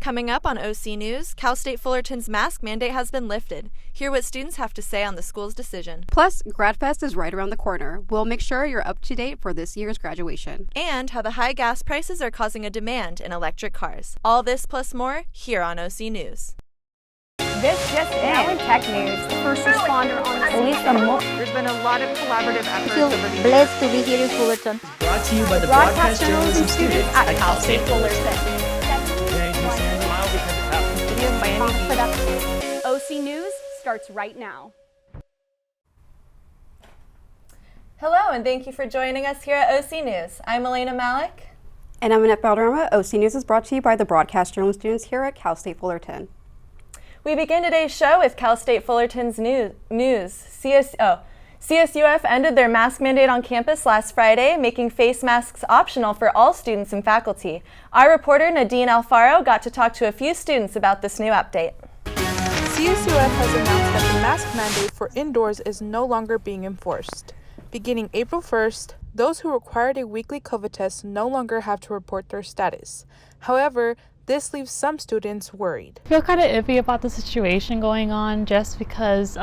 Coming up on OC News, Cal State Fullerton's mask mandate has been lifted. Hear what students have to say on the school's decision. Plus, Grad Fest is right around the corner. We'll make sure you're up to date for this year's graduation. And how the high gas prices are causing a demand in electric cars. All this plus more here on OC News. This just in. Tech news. First responder on There's been a lot of collaborative efforts. I feel blessed to be here in Fullerton. Brought to you by the broadcast journalism students at Cal State Fullerton. OC News starts right now. Hello, and thank you for joining us here at OC News. I'm Elena Malik. And I'm Annette Valderrama. OC News is brought to you by the broadcast journalism students here at Cal State Fullerton. We begin today's show with Cal State Fullerton's news. CSUF ended their mask mandate on campus last Friday, making face masks optional for all students and faculty. Our reporter Nadine Alfaro got to talk to a few students about this new update. CSUF has announced that the mask mandate for indoors is no longer being enforced. Beginning April 1st, those who required a weekly COVID test no longer have to report their status. However, this leaves some students worried. I feel kind of iffy about the situation going on just because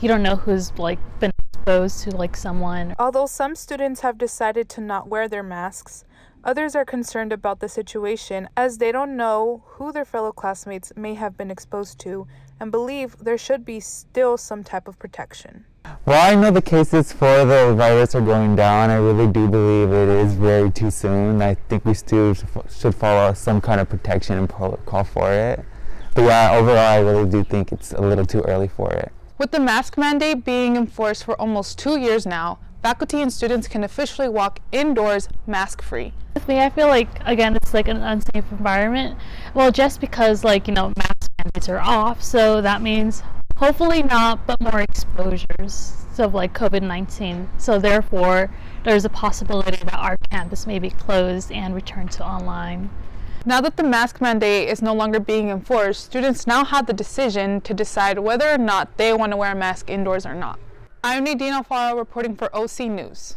you don't know who's been exposed to someone. Although some students have decided to not wear their masks, others are concerned about the situation as they don't know who their fellow classmates may have been exposed to and believe there should be still some type of protection. Well, I know the cases for the virus are going down. I really do believe it is very too soon. I think we still should follow some kind of protection and call for it. But yeah, overall, I really do think it's a little too early for it. With the mask mandate being enforced for almost 2 years now, faculty and students can officially walk indoors mask-free. With me, I feel again, it's an unsafe environment. Well, just because mask mandates are off, so that means hopefully not, but more exposures of COVID-19. So therefore, there's a possibility that our campus may be closed and return to online. Now that the mask mandate is no longer being enforced, students now have the decision to decide whether or not they want to wear a mask indoors or not. I'm Nadine Alfaro reporting for OC News.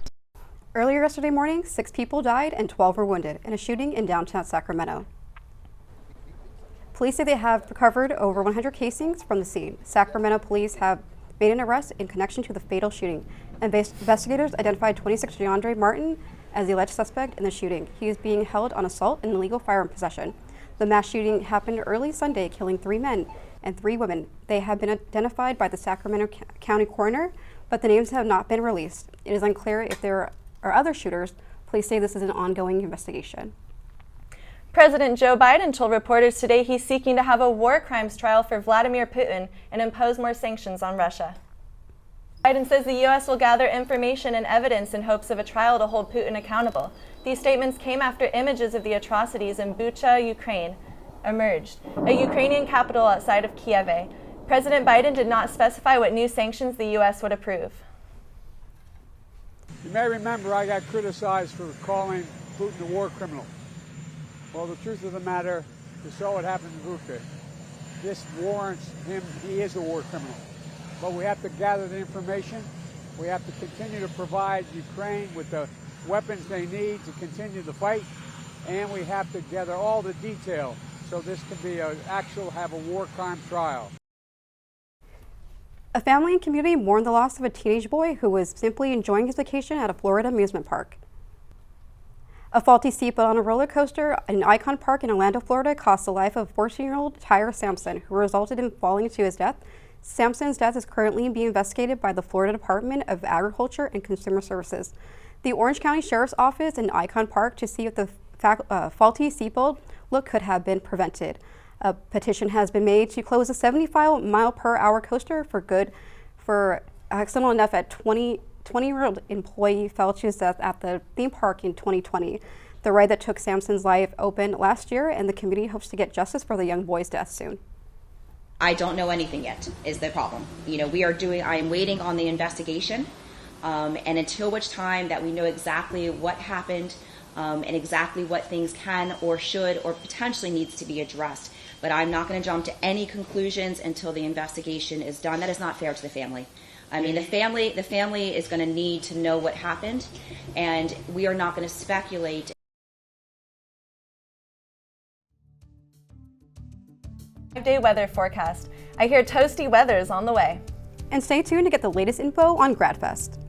Earlier yesterday morning, 6 people died and 12 were wounded in a shooting in downtown Sacramento. Police say they have recovered over 100 casings from the scene. Sacramento police have made an arrest in connection to the fatal shooting. Investigators identified 26 DeAndre Martin as the alleged suspect in the shooting. He is being held on assault and illegal firearm possession. The mass shooting happened early Sunday, killing 3 men and 3 women. They have been identified by the Sacramento County coroner, but the names have not been released. It is unclear if there are other shooters. Police say this is an ongoing investigation. President Joe Biden told reporters today he's seeking to have a war crimes trial for Vladimir Putin and impose more sanctions on Russia. Biden says the U.S. will gather information and evidence in hopes of a trial to hold Putin accountable. These statements came after images of the atrocities in Bucha, Ukraine, emerged, a Ukrainian capital outside of Kyiv. President Biden did not specify what new sanctions the U.S. would approve. You may remember I got criticized for calling Putin a war criminal. Well, the truth of the matter, you saw what happened in Bucha. This warrants him, he is a war criminal. But we have to gather the information. We have to continue to provide Ukraine with the weapons they need to continue the fight. And we have to gather all the detail so this can be have a war crime trial. A family and community mourned the loss of a teenage boy who was simply enjoying his vacation at a Florida amusement park. A faulty seatbelt on a roller coaster at an Icon Park in Orlando, Florida cost the life of 14-year-old Tyler Sampson, who resulted in falling to his death. Sampson's death is currently being investigated by the Florida Department of Agriculture and Consumer Services. The Orange County Sheriff's Office and Icon Park to see if the faulty seatbelt could have been prevented. A petition has been made to close a 75-mile-per-hour coaster for good for accidental enough at 20-year-old employee fell to his death at the theme park in 2020. The ride that took Sampson's life opened last year, and the community hopes to get justice for the young boy's death soon. I don't know anything yet is the problem. I am waiting on the investigation, and until which time that we know exactly what happened and exactly what things can or should or potentially needs to be addressed. But I'm not going to jump to any conclusions until the investigation is done. That is not fair to the family. I mean, the family is going to need to know what happened, and we are not going to speculate. 5-day weather forecast. I hear toasty weather is on the way. And stay tuned to get the latest info on GradFest.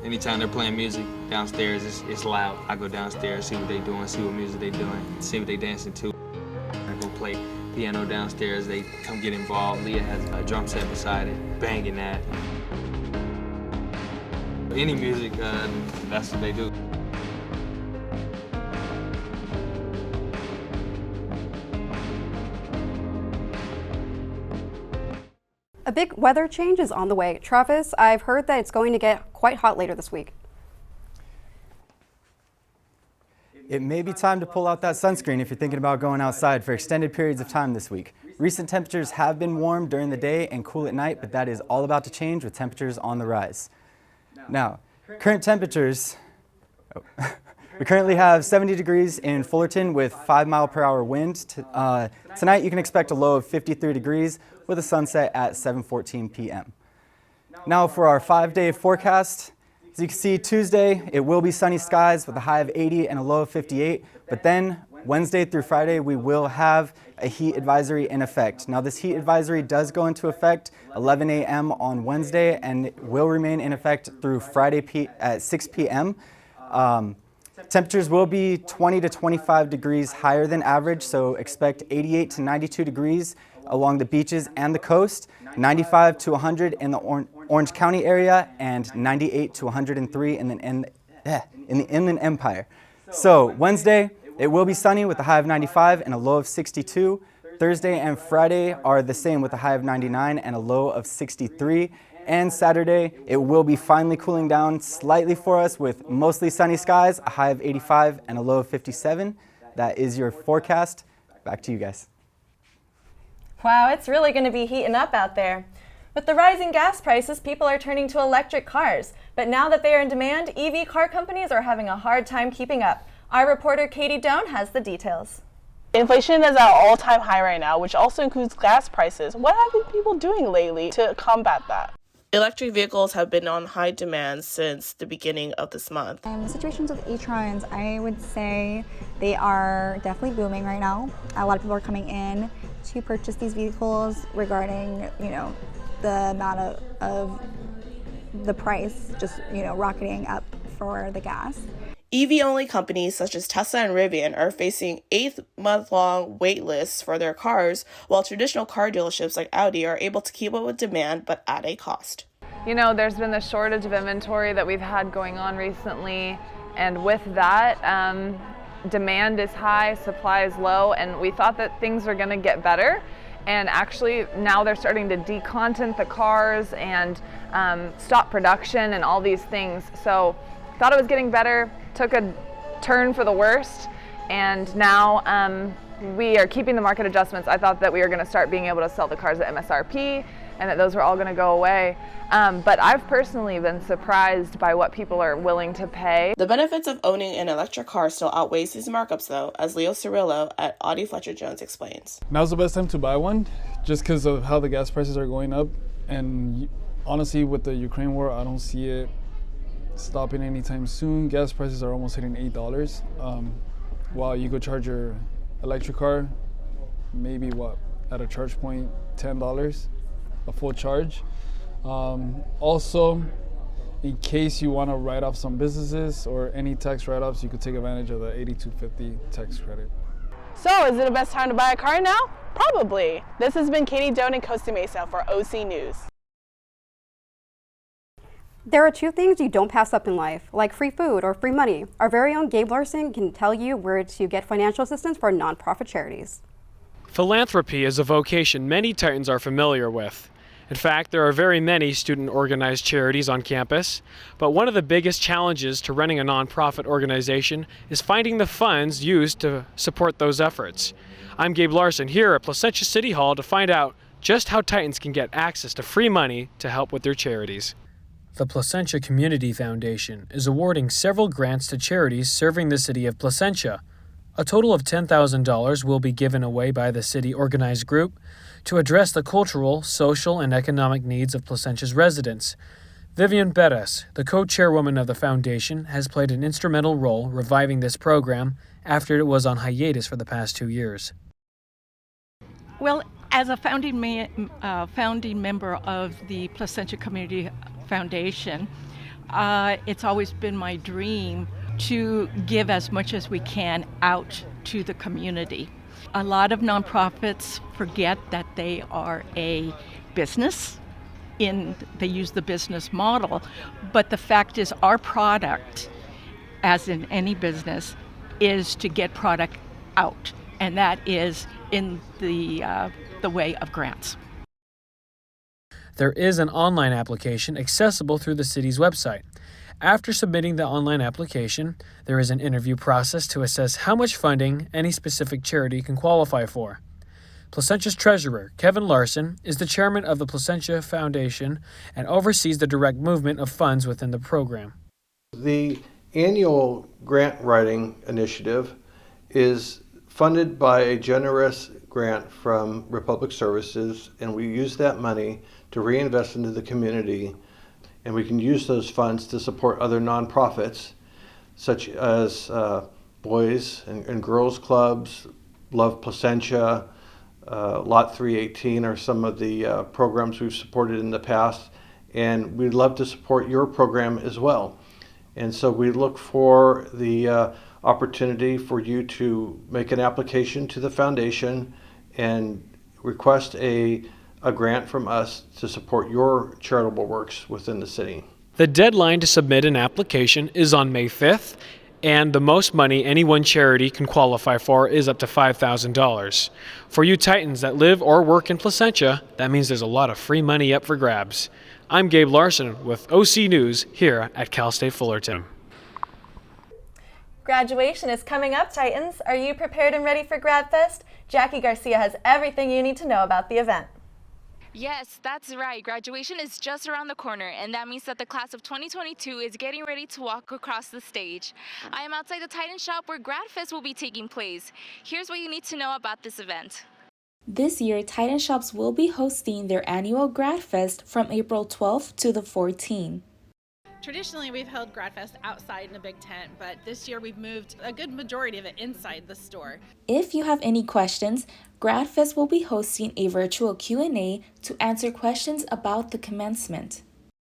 Anytime they're playing music downstairs, it's loud. I go downstairs, see what they're doing, see what music they're doing, see what they're dancing to. I go play piano downstairs, they come get involved. Leah has a drum set beside it, banging that. Any music, that's what they do. A big weather change is on the way. Travis, I've heard that it's going to get quite hot later this week. It may be time to pull out that sunscreen if you're thinking about going outside for extended periods of time this week. Recent temperatures have been warm during the day and cool at night, but that is all about to change with temperatures on the rise. Now, current temperatures, we currently have 70 degrees in Fullerton with 5-mile-per-hour wind. Tonight you can expect a low of 53 degrees with a sunset at 7:14 p.m. Now for our 5-day forecast. As you can see, Tuesday, it will be sunny skies with a high of 80 and a low of 58, but then Wednesday through Friday, we will have a heat advisory in effect. Now this heat advisory does go into effect 11 a.m. on Wednesday and will remain in effect through Friday at 6 p.m. Temperatures will be 20 to 25 degrees higher than average, so expect 88 to 92 degrees along the beaches and the coast, 95 to 100 in the Orange County area, and 98 to 103 in the Inland Empire. So Wednesday, it will be sunny with a high of 95 and a low of 62. Thursday and Friday are the same with a high of 99 and a low of 63. And Saturday, it will be finally cooling down slightly for us with mostly sunny skies, a high of 85 and a low of 57. That is your forecast. Back to you guys. Wow, it's really going to be heating up out there. With the rising gas prices, people are turning to electric cars. But now that they are in demand, EV car companies are having a hard time keeping up. Our reporter Katie Doan has the details. Inflation is at an all-time high right now, which also includes gas prices. What have people been doing lately to combat that? Electric vehicles have been on high demand since the beginning of this month. The situations with e-trons, I would say they are definitely booming right now. A lot of people are coming in to purchase these vehicles regarding, the amount of the price just, rocketing up for the gas. EV-only companies such as Tesla and Rivian are facing 8-month-long wait lists for their cars, while traditional car dealerships like Audi are able to keep up with demand, but at a cost. There's been the shortage of inventory that we've had going on recently, and with that, demand is high, supply is low, and we thought that things were going to get better. And actually, now they're starting to decontent the cars and stop production and all these things. So, thought it was getting better, took a turn for the worst, and now we are keeping the market adjustments. I thought that we were going to start being able to sell the cars at MSRP and that those were all going to go away. But I've personally been surprised by what people are willing to pay. The benefits of owning an electric car still outweighs these markups though, as Leo Cirillo at Audi Fletcher Jones explains. Now's the best time to buy one, just because of how the gas prices are going up. And honestly, with the Ukraine war, I don't see it stopping anytime soon. Gas prices are almost hitting $8. While you go charge your electric car, maybe at a charge point, $10, a full charge. Also, in case you want to write off some businesses or any tax write-offs, you could take advantage of the 8250 tax credit. So, is it the best time to buy a car now? Probably. This has been Katie Doan in Costa Mesa for OC News. There are two things you don't pass up in life, like free food or free money. Our very own Gabe Larson can tell you where to get financial assistance for nonprofit charities. Philanthropy is a vocation many Titans are familiar with. In fact, there are very many student-organized charities on campus, but one of the biggest challenges to running a nonprofit organization is finding the funds used to support those efforts. I'm Gabe Larson here at Placentia City Hall to find out just how Titans can get access to free money to help with their charities. The Placentia Community Foundation is awarding several grants to charities serving the city of Placentia. A total of $10,000 will be given away by the city organized group to address the cultural, social, and economic needs of Placentia's residents. Vivian Perez, the co-chairwoman of the foundation, has played an instrumental role reviving this program after it was on hiatus for the past 2 years. Well, as a founding member of the Placentia Community Foundation, it's always been my dream to give as much as we can out to the community. A lot of nonprofits forget that they are a business, they use the business model, but the fact is our product, as in any business, is to get product out, and that is in the way of grants. There is an online application accessible through the city's website. After submitting the online application, there is an interview process to assess how much funding any specific charity can qualify for. Placentia's treasurer, Kevin Larson, is the chairman of the Placentia Foundation and oversees the direct movement of funds within the program. The annual grant writing initiative is funded by a generous grant from Republic Services, and we use that money to reinvest into the community. And we can use those funds to support other nonprofits, such as Boys and Girls Clubs, Love Placentia, Lot 318 are some of the programs we've supported in the past. And we'd love to support your program as well. And so we look for the opportunity for you to make an application to the foundation and request a grant from us to support your charitable works within the city. The deadline to submit an application is on May 5th, and the most money any one charity can qualify for is up to $5,000. For you Titans that live or work in Placentia, that means there's a lot of free money up for grabs. I'm Gabe Larson with OC News here at Cal State Fullerton. Graduation is coming up, Titans. Are you prepared and ready for Grad Fest? Jackie Garcia has everything you need to know about the event. Yes, that's right. Graduation is just around the corner, and that means that the class of 2022 is getting ready to walk across the stage. I am outside the Titan shop where Grad Fest will be taking place. Here's what you need to know about this event. This year, Titan Shops will be hosting their annual Grad Fest from April 12th to the 14th. Traditionally, we've held Grad Fest outside in a big tent, but this year we've moved a good majority of it inside the store. If you have any questions, Grad Fest will be hosting a virtual Q&A to answer questions about the commencement.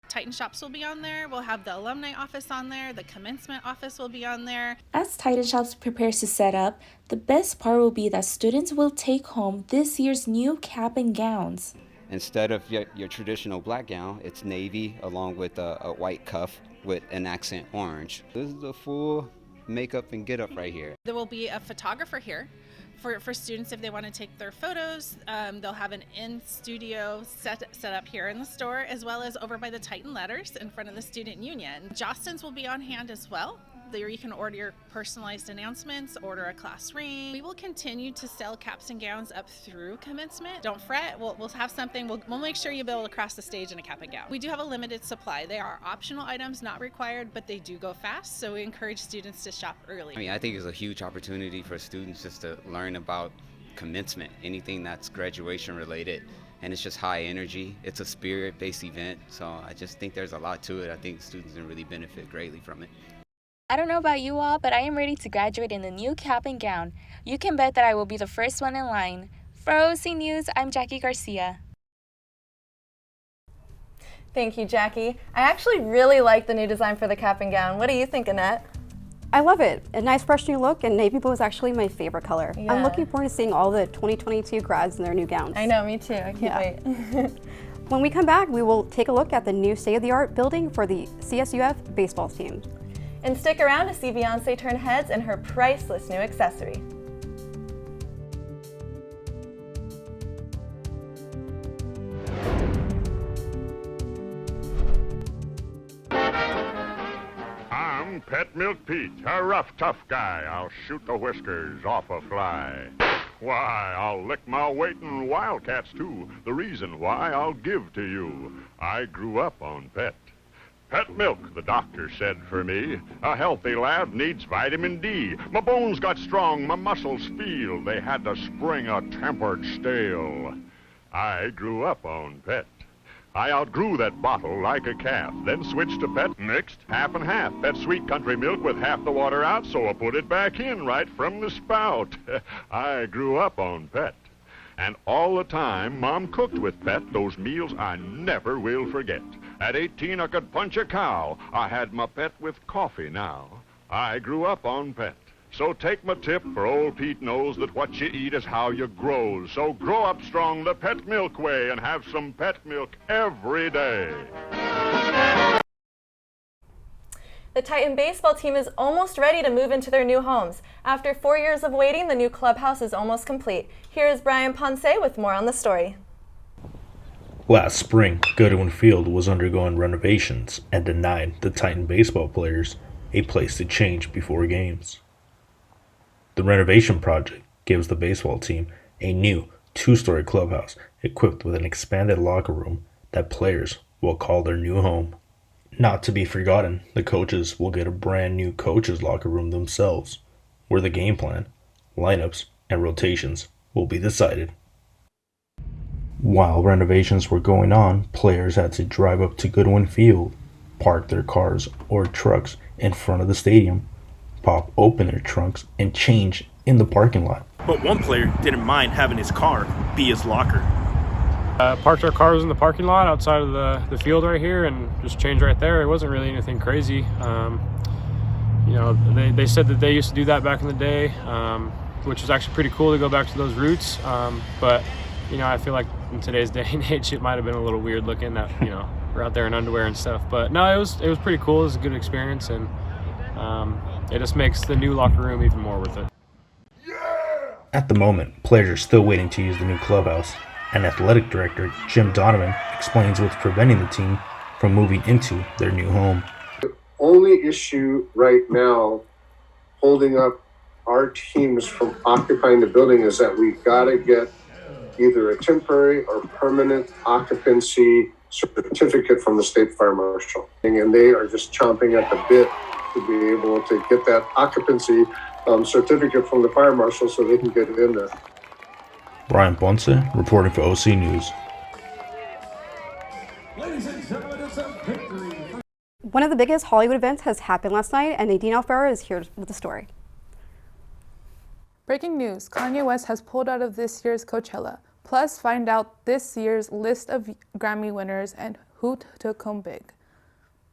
Titan Shops will be on there, we'll have the alumni office on there, the commencement office will be on there. As Titan Shops prepares to set up, the best part will be that students will take home this year's new cap and gowns. Instead of your traditional black gown, it's navy along with a white cuff with an accent orange. This is the full makeup and get up right here. There will be a photographer here for students if they want to take their photos. They'll have an in-studio set up here in the store, as well as over by the Titan letters in front of the Student Union. Jostens will be on hand as well. There you can order your personalized announcements, order a class ring. We will continue to sell caps and gowns up through commencement. Don't fret, we'll have something. We'll make sure you be able to cross the stage in a cap and gown. We do have a limited supply. They are optional items, not required, but they do go fast, so we encourage students to shop early. I think it's a huge opportunity for students just to learn about commencement, anything that's graduation related. And it's just high energy. It's a spirit-based event, so I just think there's a lot to it. I think students can really benefit greatly from it. I don't know about you all, but I am ready to graduate in the new cap and gown. You can bet that I will be the first one in line. For OC News, I'm Jackie Garcia. Thank you, Jackie. I actually really like the new design for the cap and gown. What do you think, Annette? I love it. A nice fresh new look, and navy blue is actually my favorite color. Yeah. I'm looking forward to seeing all the 2022 grads in their new gowns. I know, me too. I can't wait. When we come back, we will take a look at the new state-of-the-art building for the CSUF baseball team. And stick around to see Beyonce turn heads in her priceless new accessory. I'm Pet Milk Pete, a rough, tough guy. I'll shoot the whiskers off a fly. Why, I'll lick my weight in wildcats, too. The reason why I'll give to you. I grew up on Pet. Pet milk, the doctor said for me. A healthy lad needs vitamin D. My bones got strong, my muscles feel. They had to spring a tempered stale. I grew up on Pet. I outgrew that bottle like a calf, then switched to Pet, mixed half and half. That sweet country milk with half the water out, so I put it back in right from the spout. I grew up on Pet. And all the time, Mom cooked with Pet those meals I never will forget. At 18, I could punch a cow. I had my Pet with coffee now. I grew up on Pet. So take my tip, for old Pete knows that what you eat is how you grow. So grow up strong the Pet milk way and have some Pet milk every day. The Titan baseball team is almost ready to move into their new homes. After 4 years of waiting, the new clubhouse is almost complete. Here is Brian Ponce with more on the story. Last spring, Goodwin Field was undergoing renovations and denied the Titan baseball players a place to change before games. The renovation project gives the baseball team a new 2-story clubhouse equipped with an expanded locker room that players will call their new home. Not to be forgotten, the coaches will get a brand new coaches locker room themselves, where the game plan, lineups, and rotations will be decided. While renovations were going on, players had to drive up to Goodwin Field, park their cars or trucks in front of the stadium, pop open their trunks, and change in the parking lot. But one player didn't mind having his car be his locker. Parked our cars in the parking lot outside of the field right here and just changed right there. It wasn't really anything crazy. They said that they used to do that back in the day, which is actually pretty cool to go back to those roots. But I feel like in today's day and age, it might have been a little weird looking that, we're out there in underwear and stuff. But no, it was pretty cool. It was a good experience, and it just makes the new locker room even more worth it. At the moment, players are still waiting to use the new clubhouse, and athletic director Jim Donovan explains what's preventing the team from moving into their new home. The only issue right now holding up our teams from occupying the building is that we've got to get either a temporary or permanent occupancy certificate from the state fire marshal. And they are just chomping at the bit to be able to get that occupancy certificate from the fire marshal so they can get it in there. Brian Ponce reporting for OC News. One of the biggest Hollywood events has happened last night, and Nadine Alfaro is here with the story. Breaking news, Kanye West has pulled out of this year's Coachella. Plus, find out this year's list of Grammy winners and who took home big.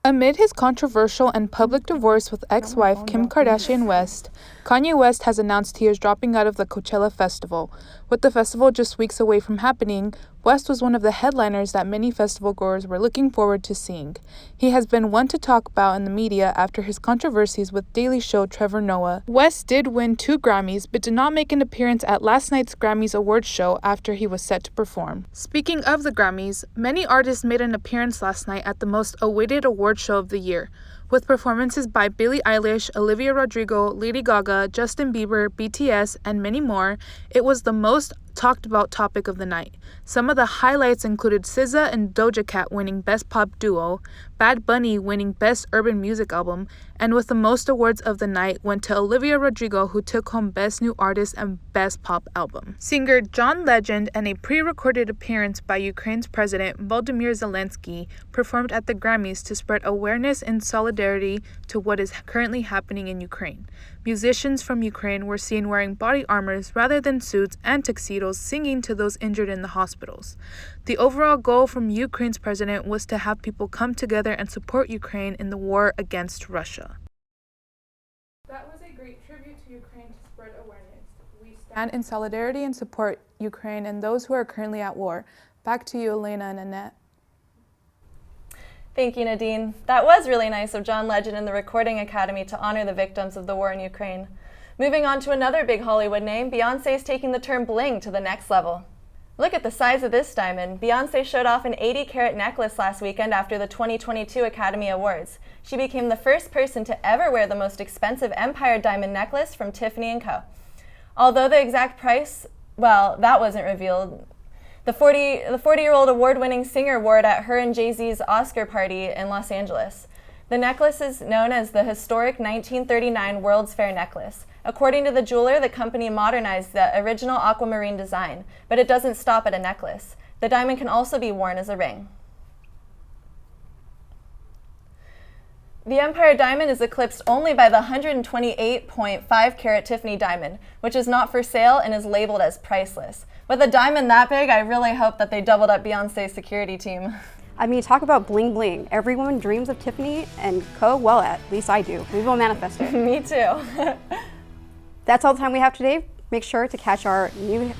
Amid his controversial and public divorce with ex-wife Kim Kardashian West, Kanye West has announced he is dropping out of the Coachella Festival. With the festival just weeks away from happening, West was one of the headliners that many festival goers were looking forward to seeing. He has been one to talk about in the media after his controversies with Daily Show Trevor Noah. West did win 2 Grammys, but did not make an appearance at last night's Grammys awards show after he was set to perform. Speaking of the Grammys, many artists made an appearance last night at the most awaited award show of the year, with performances by Billie Eilish, Olivia Rodrigo, Lady Gaga, Justin Bieber, BTS, and many more. It was the most talked about topic of the night. Some of the highlights included SZA and Doja Cat winning Best Pop Duo, Bad Bunny winning Best Urban Music Album, and with the most awards of the night went to Olivia Rodrigo, who took home Best New Artist and Best Pop Album. Singer John Legend and a pre-recorded appearance by Ukraine's President Volodymyr Zelensky performed at the Grammys to spread awareness and solidarity to what is currently happening in Ukraine. Musicians from Ukraine were seen wearing body armors rather than suits and tuxedos, singing to those injured in the hospitals. The overall goal from Ukraine's president was to have people come together and support Ukraine in the war against Russia. That was a great tribute to Ukraine to spread awareness. We stand in solidarity and support Ukraine and those who are currently at war. Back to you, Elena and Annette. Thank you, Nadine. That was really nice of John Legend and the Recording Academy to honor the victims of the war in Ukraine. Moving on to another big Hollywood name, Beyoncé is taking the term bling to the next level. Look at the size of this diamond. Beyoncé showed off an 80-carat necklace last weekend after the 2022 Academy Awards. She became the first person to ever wear the most expensive Empire diamond necklace from Tiffany & Co. Although the exact price, well, that wasn't revealed. The 40-year-old award-winning singer wore it at her and Jay-Z's Oscar party in Los Angeles. The necklace is known as the historic 1939 World's Fair necklace. According to the jeweler, the company modernized the original aquamarine design, but it doesn't stop at a necklace. The diamond can also be worn as a ring. The Empire diamond is eclipsed only by the 128.5 carat Tiffany diamond, which is not for sale and is labeled as priceless. With a diamond that big, I really hope that they doubled up Beyoncé's security team. I mean, talk about bling bling. Every woman dreams of Tiffany and Co. Well, at least I do. We will manifest it. Me too. That's all the time we have today. Make sure to catch our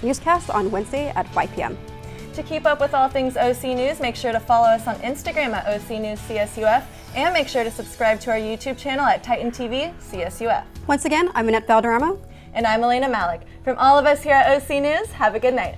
newscast on Wednesday at 5 p.m. To keep up with all things OC News, make sure to follow us on Instagram at OC News CSUF, and make sure to subscribe to our YouTube channel at Titan TV CSUF. Once again, I'm Annette Valderrama. And I'm Elena Malik. From all of us here at OC News, have a good night.